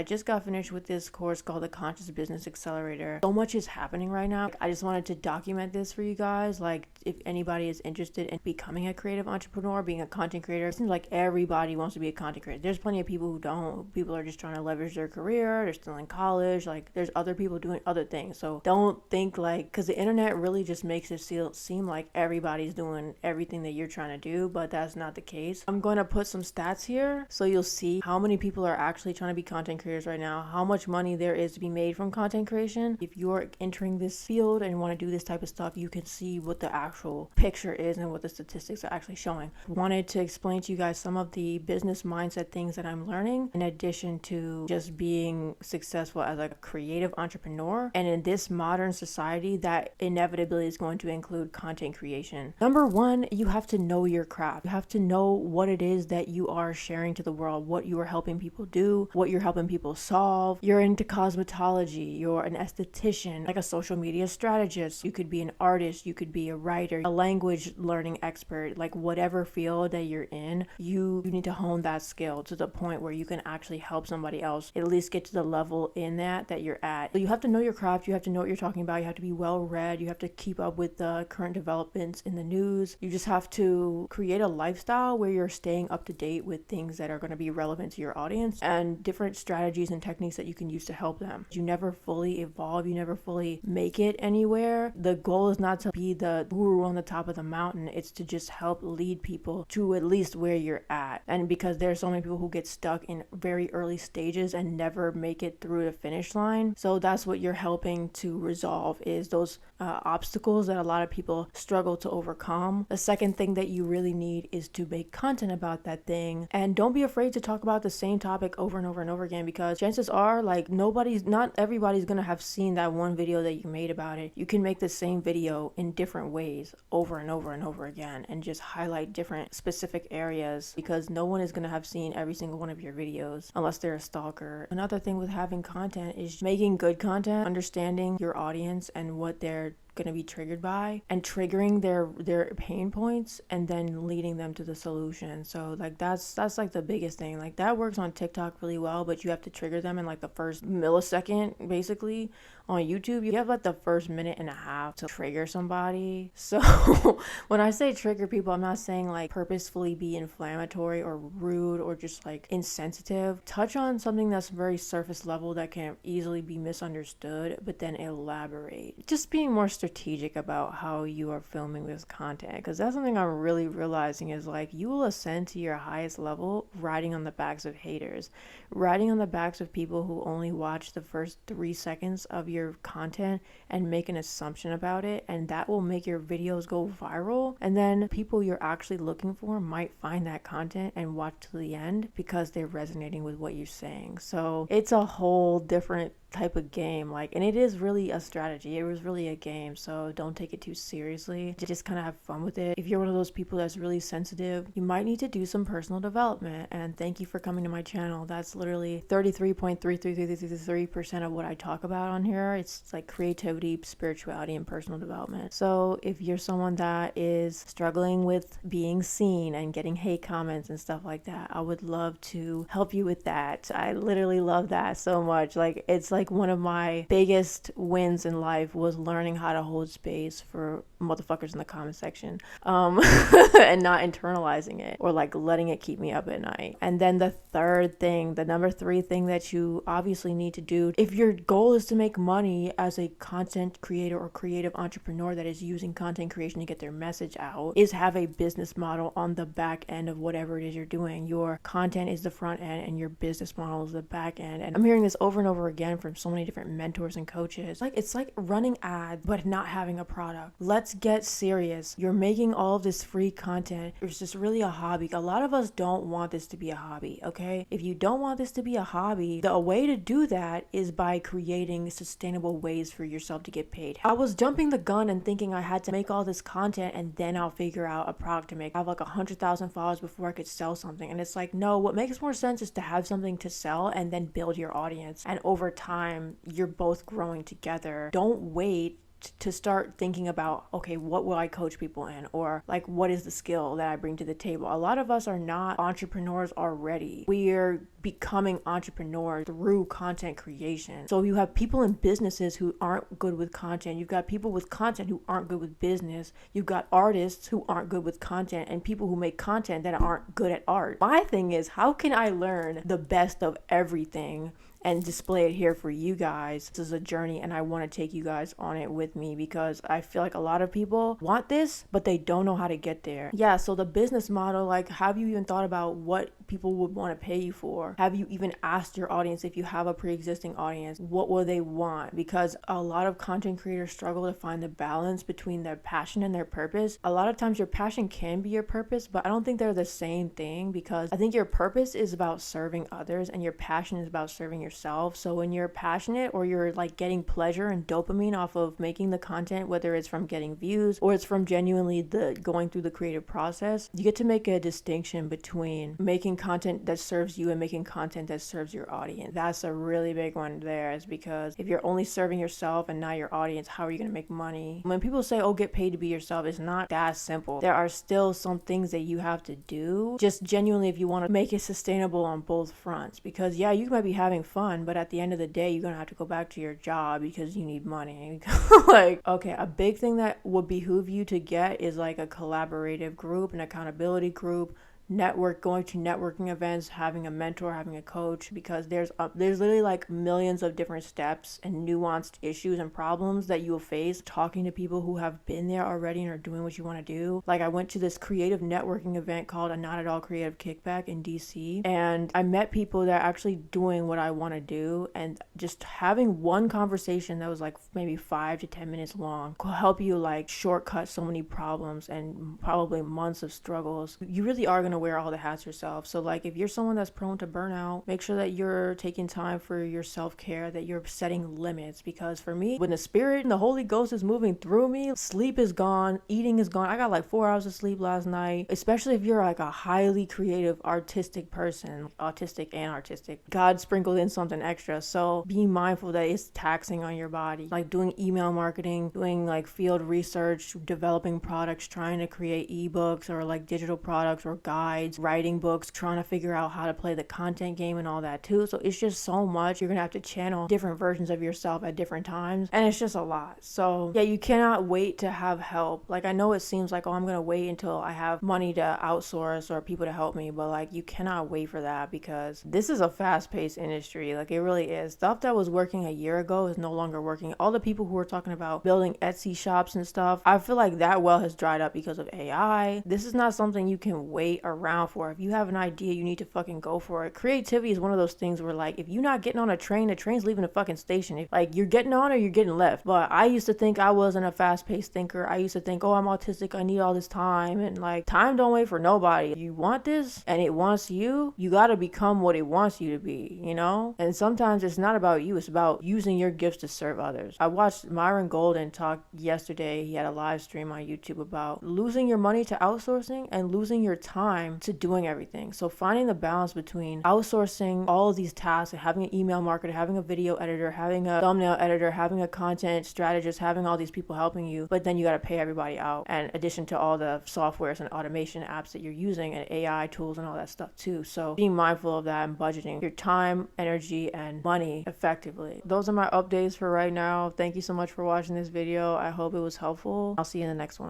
I just got finished with this course called the Conscious Business Accelerator. So much is happening right now. I just wanted to document this for you guys. Like, if anybody is interested in becoming a creative entrepreneur, being a content creator, it seems like everybody wants to be a content creator. There's plenty of people who don't. People are just trying to leverage their career. They're still in college. Like, there's other people doing other things. So don't think like, because the internet really just makes it seem like everybody's doing everything that you're trying to do, but that's not the case. I'm going to put some stats here so you'll see how many people are actually trying to be content creators right now, how much money there is to be made from content creation. If you're entering this field and want to do this type of stuff, you can see what the actual picture is and what the statistics are actually showing. Wanted to explain to you guys some of the business mindset things that I'm learning, in addition to just being successful as a creative entrepreneur. And in this modern society, that inevitably is going to include content creation. Number one, you have to know your craft. You have to know what it is that you are sharing to the world, what you are helping people do, what you're helping people solve. You're into cosmetology, you're an esthetician, like a social media strategist. You could be an artist, you could be a writer, a language learning expert, like whatever field that you're in, you need to hone that skill to the point where you can actually help somebody else at least get to the level in that you're at. So you have to know your craft, you have to know what you're talking about, you have to be well read, you have to keep up with the current developments in the news. You just have to create a lifestyle where you're staying up to date with things that are going to be relevant to your audience and different strategies and techniques that you can use to help them. You never fully evolve, you never fully make it anywhere. The goal is not to be the guru on the top of the mountain, it's to just help lead people to at least where you're at. And because there's so many people who get stuck in very early stages and never make it through the finish line, so that's what you're helping to resolve, is those obstacles that a lot of people struggle to overcome. The second thing that you really need is to make content about that thing, and don't be afraid to talk about the same topic over and over and over again, because chances are like not everybody's gonna have seen that one video that you made about it. You can make the same video in different ways over and over and over again and just highlight different specific areas, because no one is gonna have seen every single one of your videos unless they're a stalker. Another thing with having content is making good content, understanding your audience and what they're going to be triggered by, and triggering their pain points and then leading them to the solution. So like that's like the biggest thing. Like that works on TikTok really well, but you have to trigger them in like the first millisecond. Basically on YouTube, you have like the first minute and a half to trigger somebody. So when I say trigger people, I'm not saying like purposefully be inflammatory or rude or just like insensitive. Touch on something that's very surface level that can easily be misunderstood, but then elaborate. Just being more strategic about how you are filming this content, because that's something I'm really realizing is like you will ascend to your highest level riding on the backs of haters, riding on the backs of people who only watch the first 3 seconds of your content and make an assumption about it, and that will make your videos go viral. And then people you're actually looking for might find that content and watch to the end because they're resonating with what you're saying. So it's a whole different type of game, like, and it is really a strategy. It was really a game, so don't take it too seriously. Just kind of have fun with it. If you're one of those people that's really sensitive, you might need to do some personal development. And thank you for coming to my channel. That's literally 33.3333% of what I talk about on here. It's like creativity, spirituality, and personal development. So if you're someone that is struggling with being seen and getting hate comments and stuff like that, I would love to help you with that. I literally love that so much. Like, it's like one of my biggest wins in life was learning how to hold space for motherfuckers in the comment section, and not internalizing it or like letting it keep me up at night. And then the third thing, the number 3 thing that you obviously need to do if your goal is to make money as a content creator or creative entrepreneur that is using content creation to get their message out, is have a business model on the back end of whatever it is you're doing. Your content is the front end and your business model is the back end. And I'm hearing this over and over again from so many different mentors and coaches. Like, it's like running ads but not having a product. Let's get serious. You're making all of this free content. It's just really a hobby. A lot of us don't want this to be a hobby, okay? If you don't want this to be a hobby, the way to do that is by creating sustainable ways for yourself to get paid. I was jumping the gun and thinking I had to make all this content and then I'll figure out a product to make. I have like 100,000 followers before I could sell something. And it's like, no, what makes more sense is to have something to sell and then build your audience. And over time, you're both growing together. Don't wait to start thinking about, okay, what will I coach people in, or like what is the skill that I bring to the table. A lot of us are not entrepreneurs already. We're becoming entrepreneurs through content creation. So you have people in businesses who aren't good with content. You've got people with content who aren't good with business. You've got artists who aren't good with content, and people who make content that aren't good at art. My thing is, how can I learn the best of everything and display it here for you guys? This is a journey, and I want to take you guys on it with me, because I feel like a lot of people want this, but they don't know how to get there. Yeah, so the business model, like, have you even thought about what people would want to pay you for? Have you even asked your audience, if you have a pre-existing audience, what will they want? Because a lot of content creators struggle to find the balance between their passion and their purpose. A lot of times your passion can be your purpose, but I don't think they're the same thing, because I think your purpose is about serving others and your passion is about serving yourself. So when you're passionate, or you're like getting pleasure and dopamine off of making the content, whether it's from getting views or it's from genuinely going through the creative process, you get to make a distinction between making content that serves you and making content that serves your audience. That's a really big one there, is because if you're only serving yourself and not your audience, how are you going to make money? When people say, oh, get paid to be yourself, it's not that simple. There are still some things that you have to do, just genuinely, if you want to make it sustainable on both fronts. Because yeah, you might be having fun, but at the end of the day, you're going to have to go back to your job because you need money. Like, okay, a big thing that would behoove you to get is like a collaborative group, an accountability group, going to networking events, having a mentor, having a coach, because there's literally like millions of different steps and nuanced issues and problems that you will face talking to people who have been there already and are doing what you want to do. Like, I went to this creative networking event called a Not At All Creative Kickback in DC, and I met people that are actually doing what I want to do, and just having one conversation that was like maybe 5 to 10 minutes long will help you like shortcut so many problems and probably months of struggles. You really are going to wear all the hats yourself. So like, if you're someone that's prone to burnout, make sure that you're taking time for your self-care, that you're setting limits. Because for me, when the spirit and the Holy Ghost is moving through me, sleep is gone, eating is gone. I got like 4 hours of sleep last night. Especially if you're like a highly creative, artistic person, autistic and artistic, God sprinkled in something extra. So be mindful that it's taxing on your body. Like doing email marketing, doing like field research, developing products, trying to create ebooks or like digital products or guides, writing books, trying to figure out how to play the content game and all that too. So it's just so much. You're gonna have to channel different versions of yourself at different times, and it's just a lot. So yeah, you cannot wait to have help. Like, I know it seems like, oh, I'm gonna wait until I have money to outsource or people to help me, but like, you cannot wait for that, because this is a fast-paced industry. Like, it really is. Stuff that was working a year ago is no longer working. All the people who were talking about building Etsy shops and stuff, I feel like that well has dried up because of AI. This is not something you can wait around for. If you have an idea, you need to fucking go for it. Creativity is one of those things where like, if you're not getting on a train, the train's leaving the fucking station. If like, you're getting on or you're getting left. But I used to think I wasn't a fast-paced thinker. I used to think, oh, I'm autistic, I need all this time, and like, time don't wait for nobody. If you want this and it wants you, you got to become what it wants you to be, you know? And sometimes it's not about you, it's about using your gifts to serve others. I watched Myron Golden talk yesterday. He had a live stream on YouTube about losing your money to outsourcing and losing your time to doing everything. So finding the balance between outsourcing all of these tasks, having an email marketer, having a video editor, having a thumbnail editor, having a content strategist, having all these people helping you, but then you got to pay everybody out, and addition to all the softwares and automation apps that you're using and AI tools and all that stuff too. So being mindful of that and budgeting your time, energy, and money effectively. Those are my updates for right now. Thank you so much for watching this video. I hope it was helpful. I'll see you in the next one.